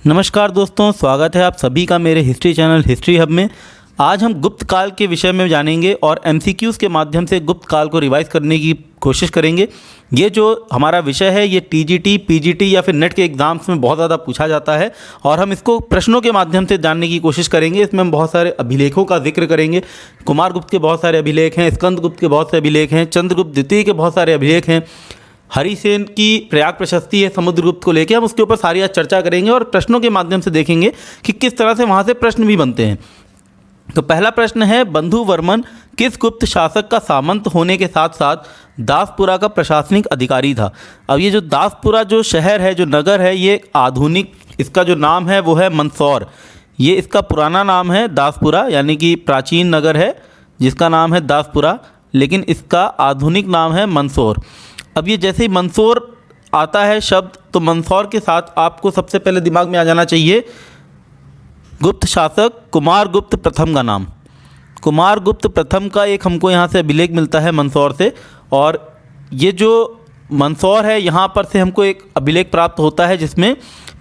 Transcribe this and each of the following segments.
नमस्कार दोस्तों, स्वागत है आप सभी का मेरे हिस्ट्री चैनल हिस्ट्री हब में। आज हम गुप्त काल के विषय में जानेंगे और एमसीक्यूज़ के माध्यम से गुप्त काल को रिवाइज करने की कोशिश करेंगे। ये जो हमारा विषय है ये टीजीटी, पीजीटी या फिर नेट के एग्ज़ाम्स में बहुत ज़्यादा पूछा जाता है और हम इसको प्रश्नों के माध्यम से जानने की कोशिश करेंगे। इसमें हम बहुत सारे अभिलेखों का जिक्र करेंगे। कुमारगुप्त के बहुत सारे अभिलेख हैं, स्कंदगुप्त के बहुत से अभिलेख हैं, चंद्रगुप्त द्वितीय के बहुत सारे अभिलेख हैं, हरिसेन की प्रयाग प्रशस्ति है समुद्रगुप्त को लेकर। हम उसके ऊपर सारी आज चर्चा करेंगे और प्रश्नों के माध्यम से देखेंगे कि किस तरह से वहाँ से प्रश्न भी बनते हैं। तो पहला प्रश्न है, बंधु वर्मन किस गुप्त शासक का सामंत होने के साथ साथ दासपुरा का प्रशासनिक अधिकारी था। अब ये जो दासपुरा जो शहर है, जो नगर है, ये आधुनिक इसका जो नाम है वो है मंदसौर। ये इसका पुराना नाम है दासपुरा, यानी कि प्राचीन नगर है जिसका नाम है दासपुरा, लेकिन इसका आधुनिक नाम है मंदसौर। अब ये जैसे ही मंदसौर आता है शब्द, तो मंदसौर के साथ आपको सबसे पहले दिमाग में आ जाना चाहिए गुप्त शासक कुमारगुप्त प्रथम का नाम। कुमारगुप्त प्रथम का एक हमको यहाँ से अभिलेख मिलता है मंदसौर से, और ये जो मंदसौर है यहाँ पर से हमको एक अभिलेख प्राप्त होता है जिसमें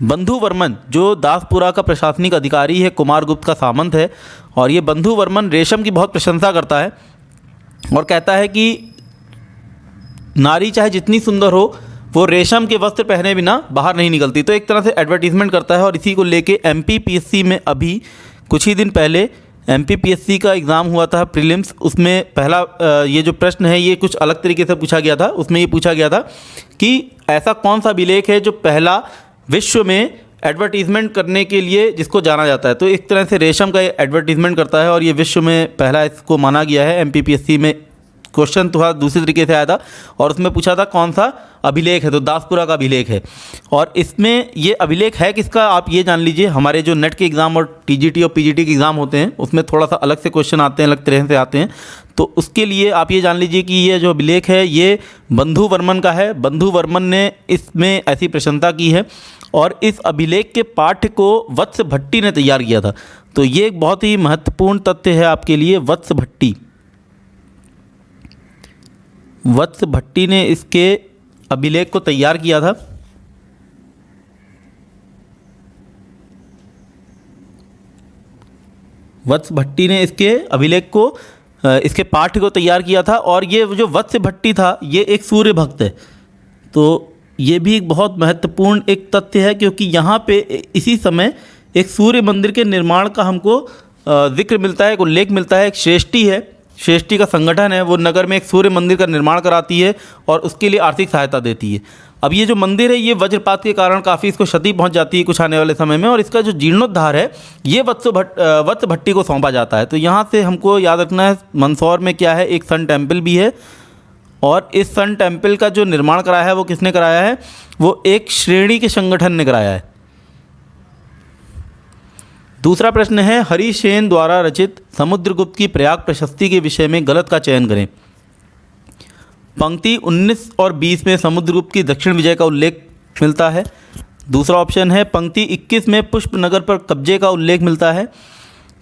बंधु वर्मन जो दासपुरा का प्रशासनिक अधिकारी है, कुमारगुप्त का सामंत है, और ये बंधु वर्मन रेशम की बहुत प्रशंसा करता है और कहता है कि नारी चाहे जितनी सुंदर हो वो रेशम के वस्त्र पहने बिना बाहर नहीं निकलती। तो एक तरह से एडवर्टीजमेंट करता है और इसी को लेके एमपीपीएससी में अभी कुछ ही दिन पहले एमपीपीएससी का एग्ज़ाम हुआ था प्रीलिम्स। उसमें पहला ये जो प्रश्न है ये कुछ अलग तरीके से पूछा गया था। उसमें ये पूछा गया था कि ऐसा कौन सा अभिलेख है जो पहला विश्व में एडवर्टीजमेंट करने के लिए जिसको जाना जाता है। तो एक तरह से रेशम का एडवर्टीजमेंट करता है और ये विश्व में पहला इसको माना गया है। एमपीपीएससी में क्वेश्चन थोड़ा दूसरे तरीके से आया था और उसमें पूछा था कौन सा अभिलेख है, तो दासपुरा का अभिलेख है। और इसमें ये अभिलेख है किसका, आप ये जान लीजिए। हमारे जो नेट के एग्ज़ाम और टीजीटी और पीजीटी के एग्ज़ाम होते हैं उसमें थोड़ा सा अलग से क्वेश्चन आते हैं, अलग तरह से आते हैं। तो उसके लिए आप ये जान लीजिए कि ये जो अभिलेख है ये बंधु वर्मन का है। बंधु वर्मन ने इसमें ऐसी प्रशंसा की है और इस अभिलेख के पाठ्य को वत्स भट्टी ने तैयार किया था। तो ये एक बहुत ही महत्वपूर्ण तथ्य है आपके लिए। वत्स भट्टी ने इसके अभिलेख को तैयार किया था। वत्स भट्टी ने इसके अभिलेख को, इसके पाठ्य को तैयार किया था। और ये जो वत्स भट्टी था ये एक सूर्य भक्त है। तो ये भी एक बहुत महत्वपूर्ण एक तथ्य है, क्योंकि यहाँ पे इसी समय एक सूर्य मंदिर के निर्माण का हमको जिक्र मिलता है, एक उल्लेख मिलता है। एक श्रेष्ठी है, श्रेष्ठी का संगठन है, वो नगर में एक सूर्य मंदिर का निर्माण कराती है और उसके लिए आर्थिक सहायता देती है। अब ये जो मंदिर है ये वज्रपात के कारण काफ़ी इसको क्षति पहुंच जाती है कुछ आने वाले समय में, और इसका जो जीर्णोद्धार है ये वत्स भट्टी को सौंपा जाता है। तो यहाँ से हमको याद रखना है मंदसौर में क्या है, एक सन टेम्पल भी है, और इस सन टेम्पल का जो निर्माण कराया है वो किसने कराया है, वो एक श्रेणी के संगठन ने कराया है। दूसरा प्रश्न है, हरिसेन द्वारा रचित समुद्रगुप्त की प्रयाग प्रशस्ति के विषय में गलत का चयन करें। पंक्ति 19 और 20 में समुद्रगुप्त की दक्षिण विजय का उल्लेख मिलता है। दूसरा ऑप्शन है पंक्ति 21 में पुष्पनगर पर कब्जे का उल्लेख मिलता है।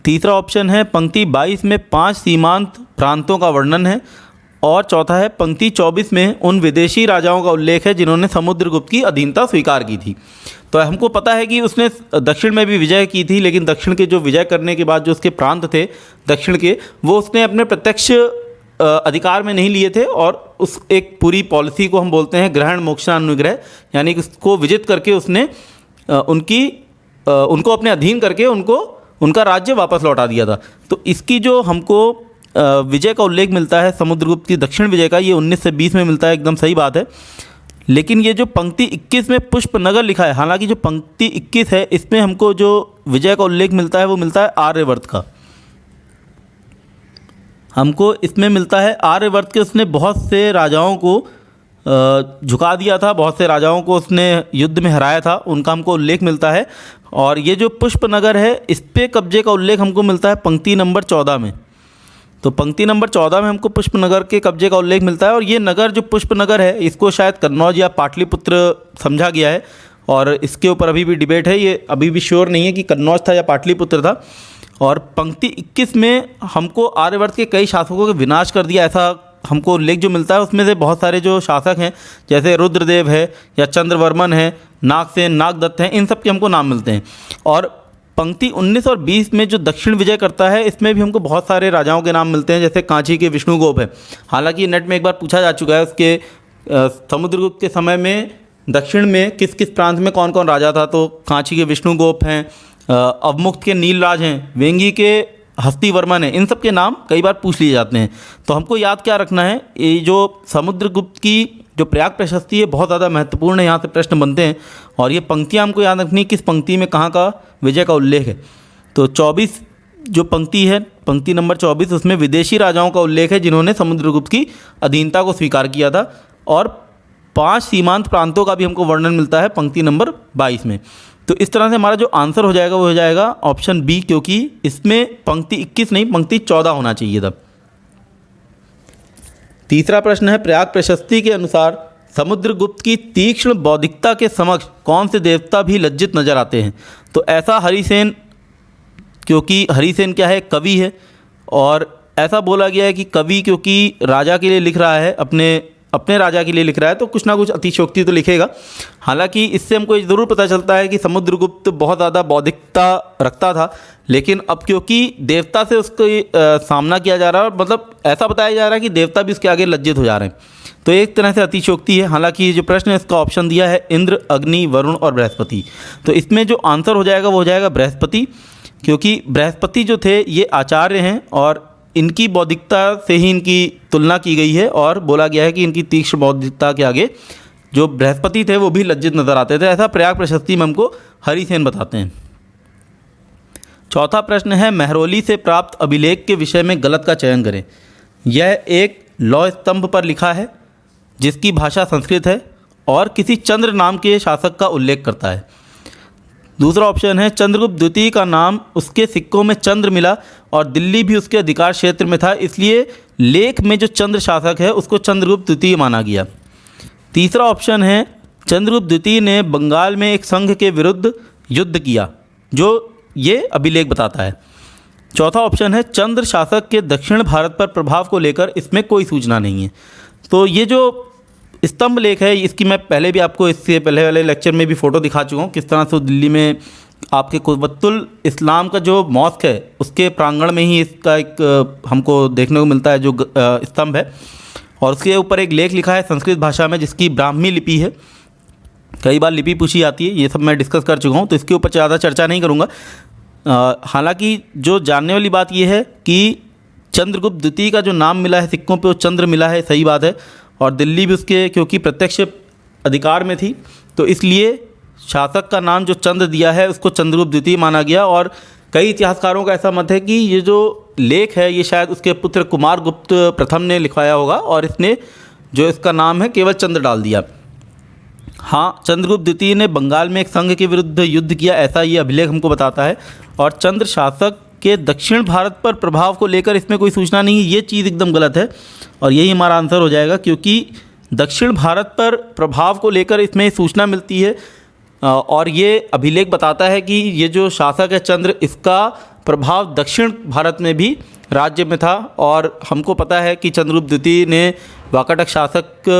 तीसरा ऑप्शन है पंक्ति 22 में 5 सीमांत प्रांतों का वर्णन है। और चौथा है पंक्ति 24 में उन विदेशी राजाओं का उल्लेख है जिन्होंने समुद्रगुप्त की अधीनता स्वीकार की थी। तो हमको पता है कि उसने दक्षिण में भी विजय की थी, लेकिन दक्षिण के जो विजय करने के बाद जो उसके प्रांत थे दक्षिण के, वो उसने अपने प्रत्यक्ष अधिकार में नहीं लिए थे, और उस एक पूरी पॉलिसी को हम बोलते हैं ग्रहण मोक्षानुग्रह, यानी कि उसको विजित करके उसने उनको अपने अधीन करके उनका राज्य वापस लौटा दिया था। तो इसकी जो हमको विजय का उल्लेख मिलता है समुद्रगुप्त की दक्षिण विजय का, ये 19 से 20 में मिलता है, एकदम सही बात है। लेकिन ये जो पंक्ति 21 में पुष्पनगर लिखा है, हालांकि जो पंक्ति 21 है इसमें हमको जो विजय का उल्लेख मिलता है वो मिलता है आर्यवर्त का। हमको इसमें मिलता है आर्यवर्त के उसने बहुत से राजाओं को झुका दिया था, बहुत से राजाओं को उसने युद्ध में हराया था, उनका हमको उल्लेख मिलता है। और ये जो पुष्पनगर है इस पे कब्जे का उल्लेख हमको मिलता है पंक्ति नंबर 14 में। तो पंक्ति नंबर 14 में हमको पुष्पनगर के कब्जे का उल्लेख मिलता है। और ये नगर जो पुष्पनगर है इसको शायद कन्नौज या पाटलिपुत्र समझा गया है, और इसके ऊपर अभी भी डिबेट है, ये अभी भी श्योर नहीं है कि कन्नौज था या पाटलिपुत्र था। और पंक्ति 21 में हमको आर्यवर्त के कई शासकों के विनाश कर दिया ऐसा हमको उल्लेख जो मिलता है उसमें से बहुत सारे जो शासक हैं जैसे रुद्रदेव है या चंद्रवर्मन है, नागसेन, नागदत्त हैं, इन सब के हमको नाम मिलते हैं। और पंक्ति 19 और 20 में जो दक्षिण विजय करता है इसमें भी हमको बहुत सारे राजाओं के नाम मिलते हैं, जैसे कांची के विष्णुगोप है। हालांकि नेट में एक बार पूछा जा चुका है उसके समुद्रगुप्त के समय में दक्षिण में किस किस प्रांत में कौन कौन राजा था, तो कांची के विष्णुगोप हैं, अवमुक्त के नीलराज हैं, वेंगी के हस्तिवर्मन है, इन सब के नाम कई बार पूछ लिए जाते हैं। तो हमको याद क्या रखना है, ये जो समुद्रगुप्त की जो प्रयाग प्रशस्ति है बहुत ज़्यादा महत्वपूर्ण है, यहाँ से प्रश्न बनते हैं। और ये पंक्तियाँ हमको याद रखनी किस पंक्ति में कहाँ का विजय का उल्लेख है। तो 24 जो पंक्ति है, पंक्ति नंबर 24, उसमें विदेशी राजाओं का उल्लेख है जिन्होंने समुद्रगुप्त की अधीनता को स्वीकार किया था। और 5 सीमांत प्रांतों का भी हमको वर्णन मिलता है पंक्ति नंबर 22 में। तो इस तरह से हमारा जो आंसर हो जाएगा वो हो जाएगा ऑप्शन बी, क्योंकि इसमें पंक्ति 21 नहीं पंक्ति 14 होना चाहिए था। तीसरा प्रश्न है, प्रयाग प्रशस्ति के अनुसार समुद्रगुप्त की तीक्ष्ण बौद्धिकता के समक्ष कौन से देवता भी लज्जित नजर आते हैं। तो ऐसा हरिसेन, क्योंकि हरिसेन क्या है, कवि है, और ऐसा बोला गया है कि कवि क्योंकि राजा के लिए लिख रहा है, अपने राजा के लिए लिख रहा है, तो कुछ ना कुछ अतिशयोक्ति तो लिखेगा। हालांकि इससे हमको ये ज़रूर पता चलता है कि समुद्रगुप्त बहुत ज़्यादा बौद्धिकता रखता था, लेकिन अब क्योंकि देवता से उसका सामना किया जा रहा है, मतलब ऐसा बताया जा रहा है कि देवता भी उसके आगे लज्जित हो जा रहे हैं, तो एक तरह से अतिशयोक्ति है। हालांकि ये जो प्रश्न है इसका ऑप्शन दिया है इंद्र, अग्नि, वरुण और बृहस्पति। तो इसमें जो आंसर हो जाएगा वो हो जाएगा बृहस्पति, क्योंकि बृहस्पति जो थे ये आचार्य हैं और इनकी बौद्धिकता से ही इनकी तुलना की गई है, और बोला गया है कि इनकी तीक्ष्ण बौद्धिकता के आगे जो बृहस्पति थे वो भी लज्जित नजर आते थे। ऐसा प्रयाग प्रशस्ति में हमको हरिसेन बताते हैं। चौथा प्रश्न है, महरौली से प्राप्त अभिलेख के विषय में गलत का चयन करें। यह एक लौह स्तंभ पर लिखा है जिसकी भाषा संस्कृत है और किसी चंद्र नाम के शासक का उल्लेख करता है। दूसरा ऑप्शन है, चंद्रगुप्त द्वितीय का नाम उसके सिक्कों में चंद्र मिला और दिल्ली भी उसके अधिकार क्षेत्र में था, इसलिए लेख में जो चंद्र शासक है उसको चंद्रगुप्त द्वितीय माना गया। तीसरा ऑप्शन है, चंद्रगुप्त द्वितीय ने बंगाल में एक संघ के विरुद्ध युद्ध किया, जो ये अभिलेख बताता है। चौथा ऑप्शन है, चंद्र शासक के दक्षिण भारत पर प्रभाव को लेकर इसमें कोई सूचना नहीं है। तो ये जो स्तंभ लेख है इसकी मैं पहले भी आपको इससे पहले वाले लेक्चर में भी फ़ोटो दिखा चुका हूँ, किस तरह से दिल्ली में आपके कुव्वतुल इस्लाम का जो मॉस्क है उसके प्रांगण में ही इसका एक हमको देखने को मिलता है जो स्तंभ है, और उसके ऊपर एक लेख लिखा है संस्कृत भाषा में जिसकी ब्राह्मी लिपि है। कई बार लिपि पूछी जाती है, ये सब मैं डिस्कस कर चुका हूँ, तो इसके ऊपर ज़्यादा चर्चा नहीं करूँगा। हालांकि जो जानने वाली बात यह है कि चंद्रगुप्त द्वितीय का जो नाम मिला है सिक्कों पे वो चंद्र मिला है, सही बात है, और दिल्ली भी उसके क्योंकि प्रत्यक्ष अधिकार में थी तो इसलिए शासक का नाम जो चंद्र दिया है उसको चंद्रगुप्त द्वितीय माना गया। और कई इतिहासकारों का ऐसा मत है कि ये जो लेख है ये शायद उसके पुत्र कुमारगुप्त प्रथम ने लिखवाया होगा और इसने जो इसका नाम है केवल चंद्र डाल दिया। हाँ, चंद्रगुप्त द्वितीय ने बंगाल में एक संघ के विरुद्ध युद्ध किया, ऐसा ये अभिलेख हमको बताता है। और चंद्र शासक के दक्षिण भारत पर प्रभाव को लेकर इसमें कोई सूचना नहीं है, ये चीज़ एकदम गलत है और यही हमारा आंसर हो जाएगा, क्योंकि दक्षिण भारत पर प्रभाव को लेकर इसमें सूचना मिलती है और ये अभिलेख बताता है कि ये जो शासक है चंद्र, इसका प्रभाव दक्षिण भारत में भी राज्य में था। और हमको पता है कि चंद्रगुप्त द्वितीय ने वाकाटक शासक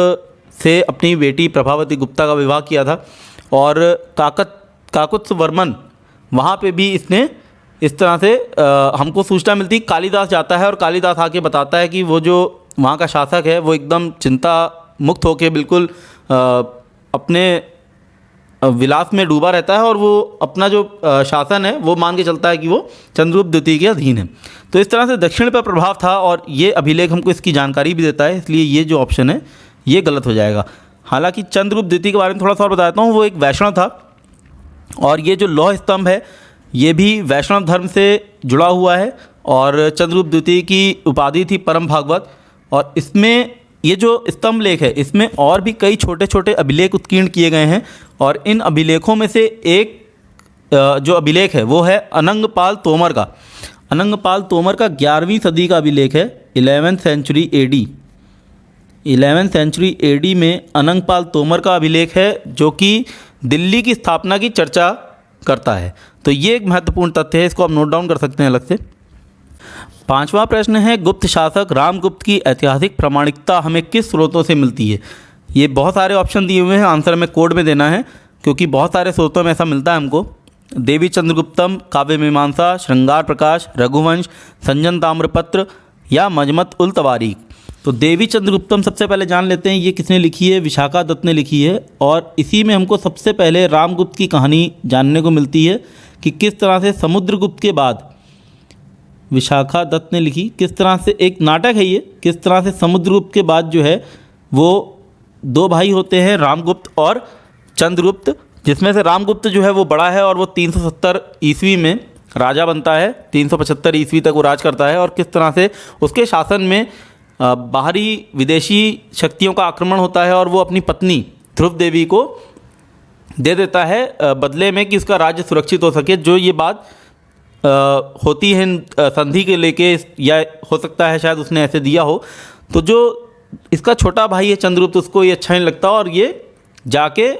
से अपनी बेटी प्रभावती गुप्ता का विवाह किया था और काकुत्स्थवर्मन वहाँ पे भी इसने इस तरह से हमको सूचना मिलती। कालिदास जाता है और कालिदास आके बताता है कि वो जो वहाँ का शासक है वो एकदम चिंता मुक्त होकर बिल्कुल अपने विलास में डूबा रहता है और वो अपना जो शासन है वो मान के चलता है कि वो चंद्रगुप्त द्वितीय के अधीन है। तो इस तरह से दक्षिण पर प्रभाव था और ये अभिलेख हमको इसकी जानकारी भी देता है, इसलिए ये जो ऑप्शन है ये गलत हो जाएगा। हालांकि चंद्रगुप्त द्वितीय के बारे में थोड़ा सा और बताता हूँ, वो एक वैष्णव था और ये जो लौह स्तंभ है ये भी वैष्णव धर्म से जुड़ा हुआ है और चंद्रगुप्त द्वितीय की उपाधि थी परम भागवत। और इसमें ये जो स्तंभ लेख है इसमें और भी कई छोटे छोटे अभिलेख उत्कीर्ण किए गए हैं और इन अभिलेखों में से एक जो अभिलेख है वो है अनंगपाल तोमर का। अनंगपाल तोमर का 11वीं सदी का अभिलेख है, 11th century AD. 11th century AD में अनंगपाल तोमर का अभिलेख है जो कि दिल्ली की स्थापना की चर्चा करता है। तो ये एक महत्वपूर्ण तथ्य है, इसको आप नोट डाउन कर सकते हैं अलग से। 5वां प्रश्न है, गुप्त शासक रामगुप्त की ऐतिहासिक प्रामाणिकता हमें किस स्रोतों से मिलती है? ये बहुत सारे ऑप्शन दिए हुए हैं, आंसर हमें कोड में देना है क्योंकि बहुत सारे स्रोतों में ऐसा मिलता है हमको। देवी चंद्रगुप्तम, काव्य मीमांसा, श्रृंगार प्रकाश, रघुवंश, संजन ताम्रपत्र या मजमत उल तवारीख। तो देवी चंद्रगुप्तम सबसे पहले जान लेते हैं, ये किसने लिखी है? विशाखा दत्त ने लिखी है। और इसी में हमको सबसे पहले रामगुप्त की कहानी जानने को मिलती है कि किस तरह से समुद्रगुप्त के बाद, विशाखा दत्त ने लिखी, किस तरह से, एक नाटक है ये, किस तरह से समुद्रगुप्त के बाद जो है वो 2 भाई होते हैं, रामगुप्त और चंद्रगुप्त, जिसमें से रामगुप्त जो है वो बड़ा है और वो 370 ईस्वी में राजा बनता है, 375 ईस्वी तक वो राज करता है। और किस तरह से उसके शासन में बाहरी विदेशी शक्तियों का आक्रमण होता है और वो अपनी पत्नी ध्रुव देवी को दे देता है बदले में कि उसका राज्य सुरक्षित हो सके। जो ये बात होती है संधि के लेके, या हो सकता है शायद उसने ऐसे दिया हो। तो जो इसका छोटा भाई है चंद्रगुप्त, उसको ये अच्छा नहीं लगता और ये जाके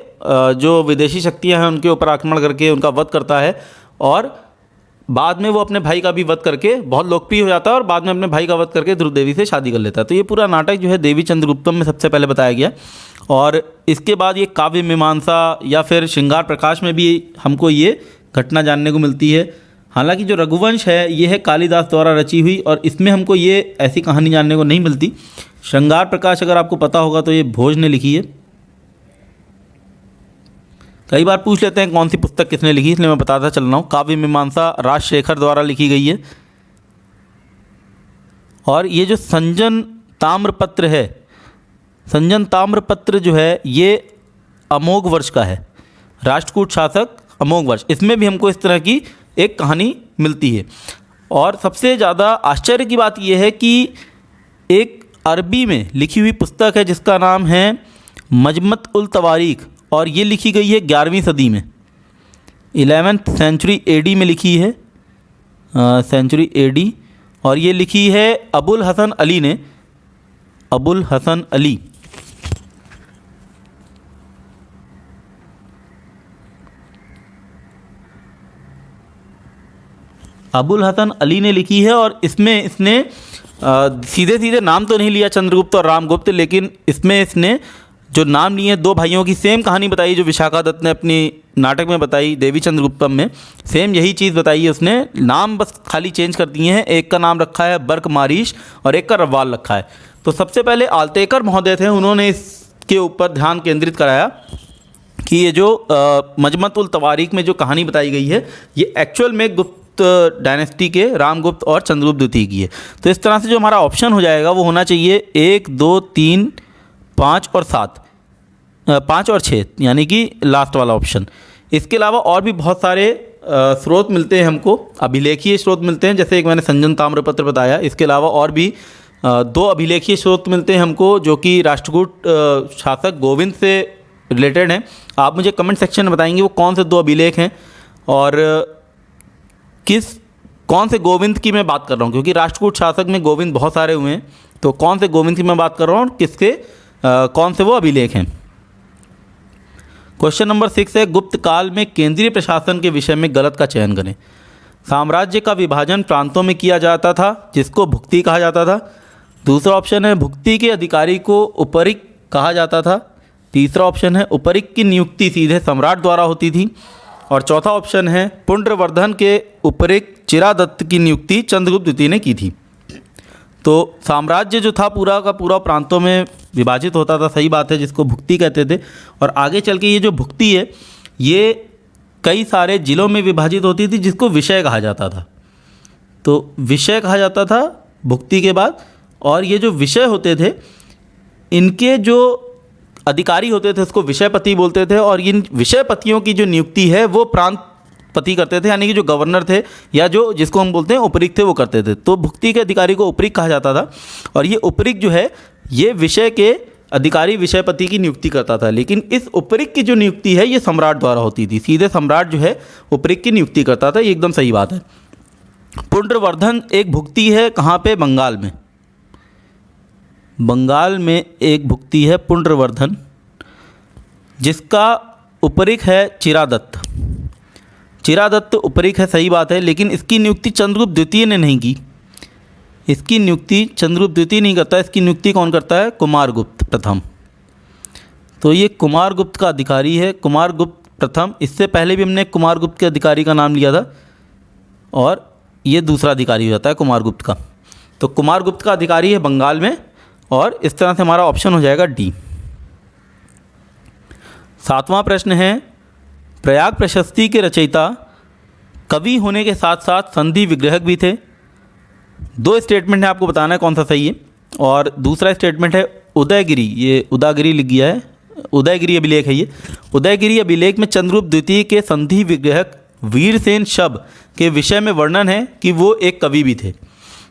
जो विदेशी शक्तियां हैं उनके ऊपर आक्रमण करके उनका वध करता है। और बाद में वो अपने भाई का भी वध करके बहुत लोकप्रिय हो जाता है और बाद में अपने भाई का वध करके ध्रुव देवी से शादी कर लेता है। तो ये पूरा नाटक जो है देवी चंद्रगुप्तम में सबसे पहले बताया गया। और इसके बाद ये काव्य मीमांसा या फिर श्रृंगार प्रकाश में भी हमको ये घटना जानने को मिलती है। हालांकि जो रघुवंश है ये है कालिदास द्वारा रची हुई और इसमें हमको ये ऐसी कहानी जानने को नहीं मिलती। श्रृंगार प्रकाश अगर आपको पता होगा तो ये भोज ने लिखी है। कई बार पूछ लेते हैं कौन सी पुस्तक किसने लिखी, इसलिए मैं बताता चल रहा हूँ। काव्य मीमांसा राजशेखर द्वारा लिखी गई है। और ये जो संजन ताम्रपत्र है, संजन ताम्रपत्र जो है ये अमोघ वर्ष का है, राष्ट्रकूट शासक अमोघ वर्ष, इसमें भी हमको इस तरह की एक कहानी मिलती है। और सबसे ज़्यादा आश्चर्य की बात यह है कि एक अरबी में लिखी हुई पुस्तक है जिसका नाम है मजमत उल तवारीख और ये लिखी गई है 11वीं सदी में, 11th सेंचुरी एडी में लिखी है, सेंचुरी एडी। और ये लिखी है अबुल हसन अली ने, अबुल हसन अली। अबुल हसन अली ने लिखी है और इसमें इसने सीधे सीधे नाम तो नहीं लिया चंद्रगुप्त और रामगुप्त, लेकिन इसमें इसने जो नाम लिए 2 भाइयों की सेम कहानी बताई जो विशाखा दत्त ने अपनी नाटक में बताई देवी चंद्रगुप्तम में, सेम यही चीज़ बताई है उसने, नाम बस खाली चेंज कर दिए हैं। एक का नाम रखा है बर्क मारीश और एक का रवाल रखा है। तो सबसे पहले आलतेकर महोदय थे, उन्होंने इसके ऊपर ध्यान केंद्रित कराया कि ये जो मजमत उल तवारीख में जो कहानी बताई गई है ये एक्चुअल में गुप्त डायनेस्टी के रामगुप्त और चंद्रगुप्त द्वितीय की है। तो इस तरह से जो हमारा ऑप्शन हो जाएगा वो होना चाहिए 1, 2, 3, 5 और 7, 5 और 6, यानी कि लास्ट वाला ऑप्शन। इसके अलावा और भी बहुत सारे स्रोत मिलते हैं हमको, अभिलेखीय स्रोत मिलते हैं, जैसे एक मैंने संजन ताम्रपत्र बताया। इसके अलावा और भी 2 अभिलेखीय स्रोत मिलते हैं हमको जो कि राष्ट्रकूट शासक गोविंद से रिलेटेड हैं। आप मुझे कमेंट सेक्शन में बताएंगे वो कौन से 2 अभिलेख हैं और कौन से गोविंद की मैं बात कर रहा हूँ, क्योंकि राष्ट्रकूट शासक में गोविंद बहुत सारे हुए हैं। तो कौन से गोविंद की मैं बात कर रहा हूँ और किसके कौन से वो अभिलेख हैं। क्वेश्चन नंबर 6 है, गुप्त काल में केंद्रीय प्रशासन के विषय में गलत का चयन करें। साम्राज्य का विभाजन प्रांतों में किया जाता था जिसको भुक्ति कहा जाता था। दूसरा ऑप्शन है भुक्ति के अधिकारी को उपरिक कहा जाता था। तीसरा ऑप्शन है उपरिक की नियुक्ति सीधे सम्राट द्वारा होती थी। और चौथा ऑप्शन है पुंड्रवर्धन के उपरिक चिरादत्त की नियुक्ति चंद्रगुप्त द्वितीय ने की थी। तो साम्राज्य जो था पूरा का पूरा प्रांतों में विभाजित होता था, सही बात है, जिसको भुक्ति कहते थे। और आगे चल के ये जो भुक्ति है ये कई सारे जिलों में विभाजित होती थी जिसको विषय कहा जाता था। तो विषय कहा जाता था भुक्ति के बाद। और ये जो विषय होते थे इनके जो अधिकारी होते थे उसको विषयपति बोलते थे। और इन विषयपतियों की जो नियुक्ति है वो प्रांतपति करते थे, यानी कि जो गवर्नर थे या जो जिसको हम बोलते हैं उपरिक थे वो करते थे। तो भुक्ति के अधिकारी को उपरिक कहा जाता था। और ये उपरिक जो है ये विषय के अधिकारी विषयपति की नियुक्ति करता था। लेकिन इस उपरिक की जो नियुक्ति है ये सम्राट द्वारा होती थी, सीधे सम्राट जो है उपरिक की नियुक्ति करता था। ये एकदम सही बात है। पुंड्रवर्धन एक भुक्ति है कहाँ पे? बंगाल में। बंगाल में एक भुक्ति है पुंड्रवर्धन जिसका उपरिक है चिरादत्त। चिरादत्त उपरिक है, सही बात है, लेकिन इसकी नियुक्ति चंद्रगुप्त द्वितीय ने नहीं की। इसकी नियुक्ति चंद्रगुप्त द्वितीय नहीं करता, इसकी नियुक्ति कौन करता है? कुमारगुप्त प्रथम। तो ये कुमारगुप्त का अधिकारी है, कुमारगुप्त प्रथम। इससे पहले भी हमने कुमारगुप्त के अधिकारी का नाम लिया था और ये दूसरा अधिकारी हो जाता है कुमारगुप्त का। तो कुमारगुप्त का अधिकारी है बंगाल में और इस तरह से हमारा ऑप्शन हो जाएगा डी। 7वां प्रश्न है, प्रयाग प्रशस्ति के रचयिता कवि होने के साथ साथ संधि विग्रहक भी थे। 2 स्टेटमेंट है, आपको बताना है कौन सा सही है। और दूसरा स्टेटमेंट है उदयगिरी, ये उदागिरी लिख गया है, उदयगिरी अभिलेख है ये। उदयगिरी अभिलेख में चंद्रगुप्त द्वितीय के संधि विग्रहक वीरसेन शब के विषय में वर्णन है कि वो एक कवि भी थे।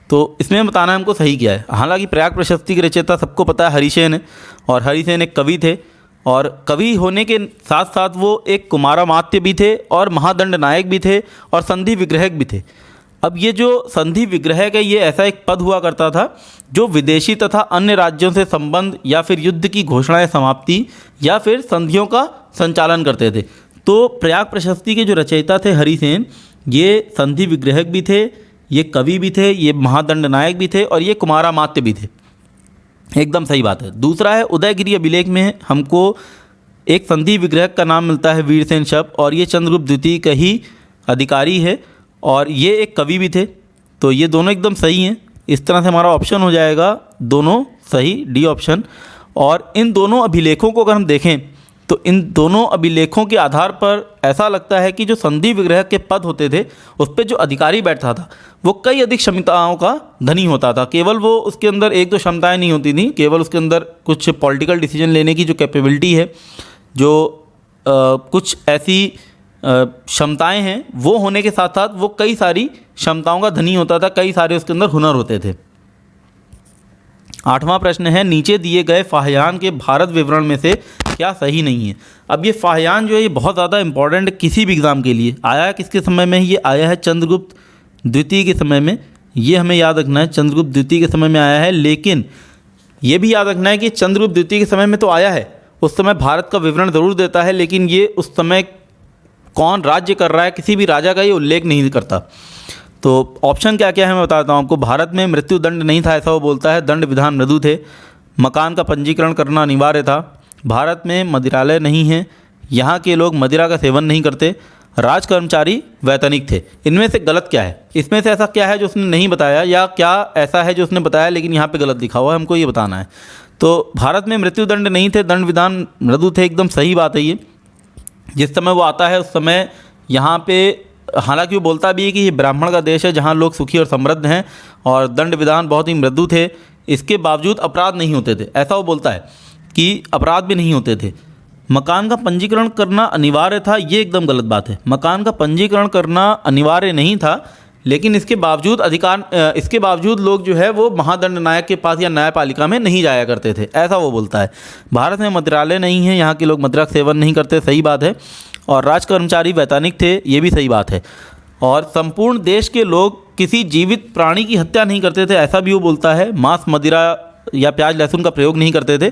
तो इसमें बताना है हमको सही क्या है। हालांकि प्रयाग प्रशस्ति के रचयिता सबको पता है हरिसेन है, और हरिसेन एक कवि थे, और कवि होने के साथ साथ वो एक कुमारामात्य भी थे और महादंड नायक भी थे और संधि विग्रहक भी थे। अब ये जो संधि विग्रहक है, ये ऐसा एक पद हुआ करता था जो विदेशी तथा अन्य राज्यों से संबंध या फिर युद्ध की घोषणाएं समाप्ति या फिर संधियों का संचालन करते थे। तो प्रयाग प्रशस्ति के जो रचयिता थे हरिसेन, ये संधि विग्रहक भी थे, ये कवि भी थे, ये महादंड नायक भी थे और ये कुमारामात्य भी थे। एकदम सही बात है। दूसरा है उदयगिरी अभिलेख में हमको एक संधि विग्रहक का नाम मिलता है वीरसेन शब, और ये चंद्रगुप्त द्वितीय का ही अधिकारी है और ये एक कवि भी थे। तो ये दोनों एकदम सही हैं। इस तरह से हमारा ऑप्शन हो जाएगा दोनों सही, डी ऑप्शन। और इन दोनों अभिलेखों को अगर हम देखें तो इन दोनों अभिलेखों के आधार पर ऐसा लगता है कि जो संधि विग्रहक के पद होते थे उस पर जो अधिकारी बैठता था वो कई अधिक क्षमताओं का धनी होता था। केवल वो उसके अंदर 1-2 क्षमताएं नहीं होती थी, केवल उसके अंदर कुछ पॉलिटिकल डिसीजन लेने की जो कैपेबिलिटी है, जो कुछ ऐसी क्षमताएं हैं, वो होने के साथ साथ वो कई सारी क्षमताओं का धनी होता था, कई सारे उसके अंदर हुनर होते थे। 8वां प्रश्न है, नीचे दिए गए फाहियान के भारत विवरण में से क्या सही नहीं है? अब ये फाहियान जो है ये बहुत ज़्यादा इंपॉर्टेंट किसी भी एग्ज़ाम के लिए आया है। किसके समय में ये आया है? चंद्रगुप्त द्वितीय के समय में। ये हमें याद रखना है, चंद्रगुप्त द्वितीय के समय में आया है। लेकिन ये भी याद रखना है कि चंद्रगुप्त द्वितीय के समय में तो आया है, उस समय भारत का विवरण ज़रूर देता है, लेकिन ये उस समय कौन राज्य कर रहा है किसी भी राजा का ये उल्लेख नहीं करता। तो ऑप्शन क्या क्या है मैं बताता हूँ आपको। भारत में मृत्युदंड नहीं था ऐसा वो बोलता है, दंड विधान मृदु थे, मकान का पंजीकरण करना अनिवार्य था, भारत में मदिरालय नहीं है, यहाँ के लोग मदिरा का सेवन नहीं करते, राज कर्मचारी वैतनिक थे। इनमें से गलत क्या है? इसमें से ऐसा क्या है जो उसने नहीं बताया, या क्या ऐसा है जो उसने बताया लेकिन यहाँ पे गलत लिखा हुआ है, हमको ये बताना है। तो भारत में मृत्युदंड नहीं थे, दंड विधान मृदु थे, एकदम सही बात है ये। जिस समय वो आता है उस समय यहाँ पे, हालांकि वो बोलता भी है कि ये ब्राह्मण का देश है जहाँ लोग सुखी और समृद्ध हैं और दंड विधान बहुत ही मृदु थे, इसके बावजूद अपराध नहीं होते थे, ऐसा वो बोलता है कि अपराध भी नहीं होते थे। मकान का पंजीकरण करना अनिवार्य था, ये एकदम गलत बात है। मकान का पंजीकरण करना अनिवार्य नहीं था, लेकिन इसके बावजूद लोग जो है वो महादंड नायक के पास या न्यायपालिका में नहीं जाया करते थे, ऐसा वो बोलता है। भारत में मदिरालय नहीं है, यहाँ के लोग मदिरा का सेवन नहीं करते, सही बात है। और राज कर्मचारी वैतनिक थे, ये भी सही बात है। और संपूर्ण देश के लोग किसी जीवित प्राणी की हत्या नहीं करते थे, ऐसा भी वो बोलता है। मांस, मदिरा या प्याज लहसुन का प्रयोग नहीं करते थे।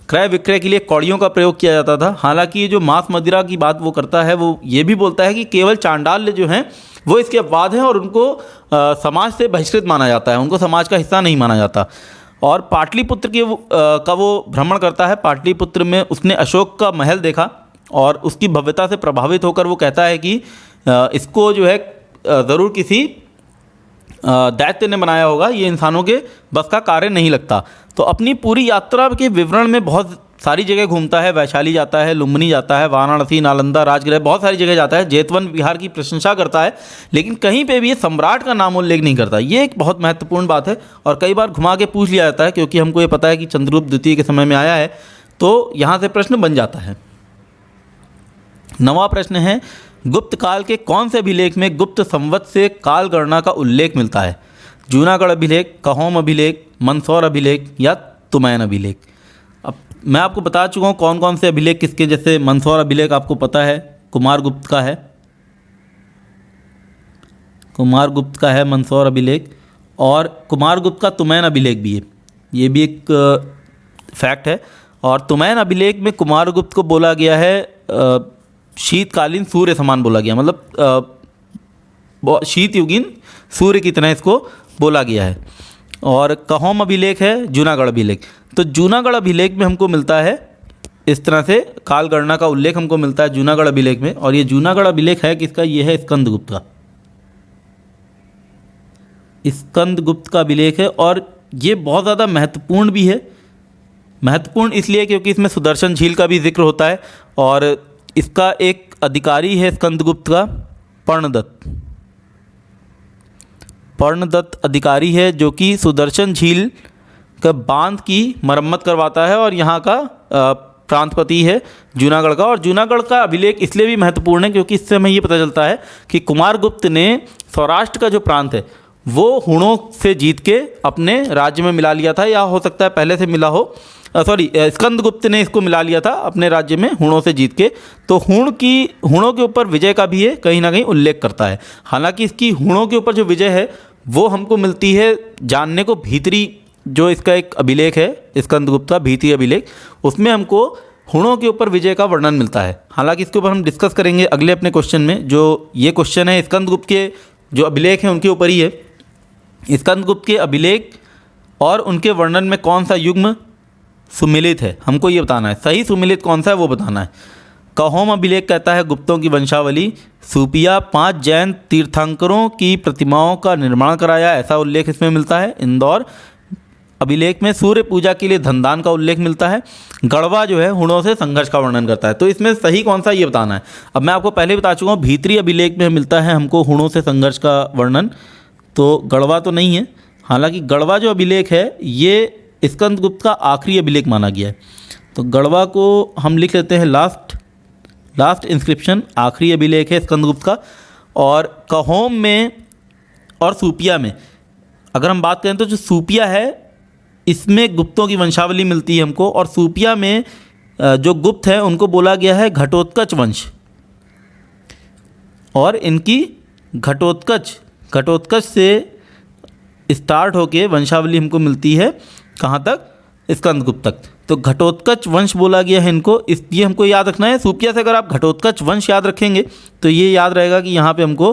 क्रय विक्रय के लिए कौड़ियों का प्रयोग किया जाता था। हालांकि ये जो मांस मदिरा की बात वो करता है, वो ये भी बोलता है कि केवल चांडाल्य जो हैं वो इसके अपवाद हैं और उनको समाज से बहिष्कृत माना जाता है, उनको समाज का हिस्सा नहीं माना जाता। और पाटलिपुत्र के का वो भ्रमण करता है। पाटलिपुत्र में उसने अशोक का महल देखा और उसकी भव्यता से प्रभावित होकर वो कहता है कि इसको जो है ज़रूर किसी दैत्य ने बनाया होगा, ये इंसानों के बस का कार्य नहीं लगता। तो अपनी पूरी यात्रा के विवरण में बहुत सारी जगह घूमता है, वैशाली जाता है, लुम्बिनी जाता है, वाराणसी, नालंदा, राजगृह, बहुत सारी जगह जाता है, जेतवन विहार की प्रशंसा करता है, लेकिन कहीं पे भी ये सम्राट का नाम उल्लेख नहीं करता। ये एक बहुत महत्वपूर्ण बात है और कई बार घुमा के पूछ लिया जाता है, क्योंकि हमको ये पता है कि चंद्रगुप्त द्वितीय के समय में आया है, तो यहाँ से प्रश्न बन जाता है। 9वां प्रश्न है, गुप्त काल के कौन से अभिलेख में गुप्त संवत से काल गणना का उल्लेख मिलता है? जूनागढ़ अभिलेख, कहोम अभिलेख, मंदसौर अभिलेख या तुमैन अभिलेख? अब मैं आपको बता चुका हूँ कौन कौन से अभिलेख किसके, जैसे मंदसौर अभिलेख आपको पता है कुमारगुप्त का है, कुमारगुप्त का है मंदसौर अभिलेख, और कुमारगुप्त का तुमैन अभिलेख भी है, ये भी एक फैक्ट है। और तुमैन अभिलेख में कुमारगुप्त को बोला गया है शीतकालीन सूर्य समान बोला गया, मतलब शीत युगीन सूर्य की तरह इसको बोला गया है। और कहोम अभिलेख है जूनागढ़ अभिलेख। तो जूनागढ़ अभिलेख में हमको मिलता है इस तरह से काल गणना का उल्लेख हमको मिलता है जूनागढ़ अभिलेख में। और ये जूनागढ़ अभिलेख है किसका? ये है स्कंदगुप्त का, स्कंदगुप्त का अभिलेख है। और ये बहुत ज़्यादा महत्वपूर्ण भी है। महत्वपूर्ण इसलिए क्योंकि इसमें सुदर्शन झील का भी जिक्र होता है और इसका एक अधिकारी है स्कंदगुप्त का पर्णदत्त। पर्णदत्त अधिकारी है जो कि सुदर्शन झील का बांध की मरम्मत करवाता है और यहाँ का प्रांतपति है जूनागढ़ का। और जूनागढ़ का अभिलेख इसलिए भी महत्वपूर्ण है क्योंकि इससे हमें ये पता चलता है कि कुमारगुप्त ने सौराष्ट्र का जो प्रांत है वो हुणों से जीत के अपने राज्य में मिला लिया था, या हो सकता है पहले से मिला हो, स्कंदगुप्त ने इसको मिला लिया था अपने राज्य में हुणों से जीत के। तो हुणों के ऊपर विजय का भी ये कहीं ना कहीं उल्लेख करता है। हालांकि इसकी हुणों के ऊपर जो विजय है वो हमको मिलती है जानने को भीतरी, जो इसका एक अभिलेख है स्कंदगुप्त का भीतरी अभिलेख, उसमें हमको हुणों के ऊपर विजय का वर्णन मिलता है। हालांकि इसके ऊपर हम डिस्कस करेंगे अगले अपने क्वेश्चन में। जो ये क्वेश्चन है स्कंदगुप्त के जो अभिलेख हैं उनके ऊपर ही है। स्कंदगुप्त के अभिलेख और उनके वर्णन में कौन सा युग्म सुमिलित है हमको ये बताना है। सही सुमिलित कौन सा है वो बताना है। कहोम अभिलेख कहता है गुप्तों की वंशावली। सूपिया 5 जैन तीर्थंकरों की प्रतिमाओं का निर्माण कराया, ऐसा उल्लेख इसमें मिलता है। इंदौर अभिलेख में सूर्य पूजा के लिए धनदान का उल्लेख मिलता है। गढ़वा जो है हुणों से संघर्ष का वर्णन करता है। तो इसमें सही कौन सा ये बताना है। अब मैं आपको पहले बता चुका हूँ भीतरी अभिलेख में मिलता है हमको हुणों से संघर्ष का वर्णन, तो गढ़वा तो नहीं है। हालांकि गढ़वा जो अभिलेख है ये स्कंदगुप्त का आखिरी अभिलेख माना गया है, तो गढ़वा को हम लिख लेते हैं लास्ट इंस्क्रिप्शन, आखिरी अभिलेख है स्कंदगुप्त का। और कहोम में और सूपिया में अगर हम बात करें तो जो सूपिया है इसमें गुप्तों की वंशावली मिलती है हमको। और सूपिया में जो गुप्त है उनको बोला गया है घटोत्कच वंश, और इनकी घटोत्कच से स्टार्ट होके वंशावली हमको मिलती है कहाँ तक? स्कंदगुप्त तक। तो घटोत्कच वंश बोला गया है इनको, इसलिए हमको याद रखना है। सूपिया से अगर आप घटोत्कच वंश याद रखेंगे तो ये याद रहेगा कि यहाँ पे हमको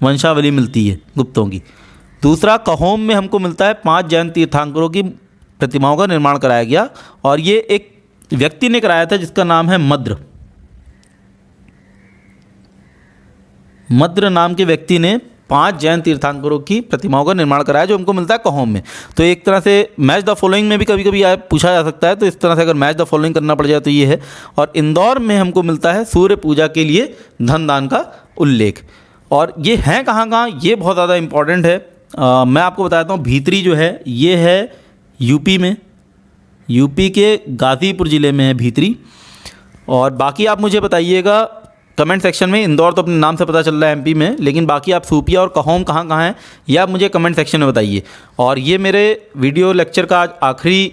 वंशावली मिलती है गुप्तों की। दूसरा, कहोम में हमको मिलता है 5 जैन तीर्थंकरों की प्रतिमाओं का निर्माण कराया गया, और ये एक व्यक्ति ने कराया था जिसका नाम है मद्र नाम के व्यक्ति ने 5 जैन तीर्थंकरों की प्रतिमाओं का निर्माण कराया, जो हमको मिलता है कहोम में। तो एक तरह से मैच द फॉलोइंग में भी कभी कभी पूछा जा सकता है, तो इस तरह से अगर मैच द फॉलोइंग करना पड़ जाए तो ये है। और इंदौर में हमको मिलता है सूर्य पूजा के लिए धनदान का उल्लेख। और ये हैं कहाँ, ये बहुत ज़्यादा इंपॉर्टेंट है। मैं आपको बताता हूँ भीतरी जो है ये है यूपी में, यूपी के गाज़ीपुर ज़िले में है भीतरी। और बाकी आप मुझे बताइएगा कमेंट सेक्शन में। इंदौर तो अपने नाम से पता चल रहा है एमपी में, लेकिन बाकी आप सूपिया और कहोम कहाँ कहाँ हैं ये आप मुझे कमेंट सेक्शन में बताइए। और ये मेरे वीडियो लेक्चर का आज आखिरी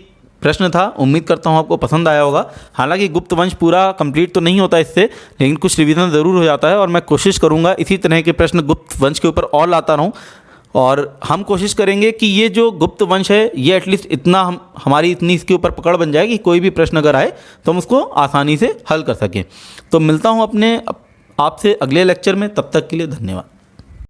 प्रश्न था। उम्मीद करता हूँ आपको पसंद आया होगा। हालांकि गुप्त वंश पूरा कंप्लीट तो नहीं होता इससे, लेकिन कुछ रिवीजन ज़रूर हो जाता है। और मैं कोशिश करूँगा इसी तरह के प्रश्न गुप्त वंश के ऊपर और लाता रहूँ। और हम कोशिश करेंगे कि ये जो गुप्त वंश है ये एटलीस्ट इतना हमारी इतनी इसके ऊपर पकड़ बन जाए कि कोई भी प्रश्न अगर आए तो हम उसको आसानी से हल कर सकें। तो मिलता हूँ आपसे अगले लेक्चर में, तब तक के लिए धन्यवाद।